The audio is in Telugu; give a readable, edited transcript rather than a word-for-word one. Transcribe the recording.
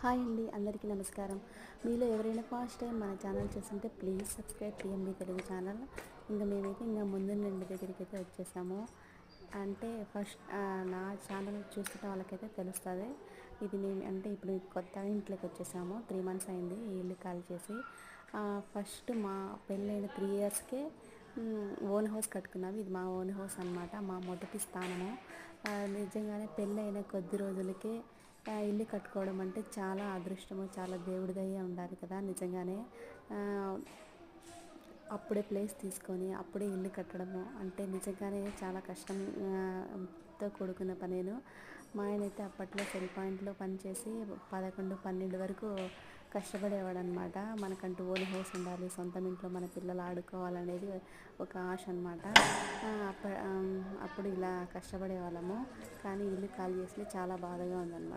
హాయ్ అండి, అందరికీ నమస్కారం. మీలో ఎవరైనా ఫస్ట్ టైం మన ఛానల్ చూస్తుంటే please subscribe TMB Telugu channel. ఇంకా మేమైతే ఇంకా ముందు ఇంటి దగ్గరికి అయితే వచ్చేసాము. అంటే ఫస్ట్ నా ఛానల్ చూస్తున్న వాళ్ళకైతే తెలుస్తుంది. ఇది మేము అంటే ఇప్పుడు కొత్తగా ఇంట్లోకి వచ్చేసాము. 3 months అయింది ఈ ఇల్లు ఖాళీ చేసి. ఫస్ట్ మా పెళ్ళైన 3 yearsకే ఓన్ హౌస్ కట్టుకున్నాము. ఇది మా ఓన్ హౌస్ అనమాట, మా మొదటి స్థానము. నిజంగానే పెళ్ళైన కొద్ది రోజులకే ఇల్లు కట్టుకోవడం అంటే చాలా అదృష్టము, చాలా దేవుడి దయ ఉండాలి కదా. నిజంగానే అప్పుడే ప్లేస్ తీసుకొని అప్పుడే ఇల్లు కట్టడము అంటే నిజంగానే చాలా కష్టం తో కూడుకున్న పనేను. మా ఆయన అయితే అప్పట్లో సెల్ పాయింట్లో పనిచేసి 11, 12 వరకు కష్టపడేవాడు అనమాట. మనకంటూ ఓన్ హౌస్ ఉండాలి, సొంతం ఇంట్లో మన పిల్లలు ఆడుకోవాలనేది ఒక ఆశ అనమాట. అప్పుడు ఇలా కష్టపడే వాళ్ళము. కానీ ఇల్లు ఖాళీ చేసి చాలా బాధగా ఉందన్నమాట.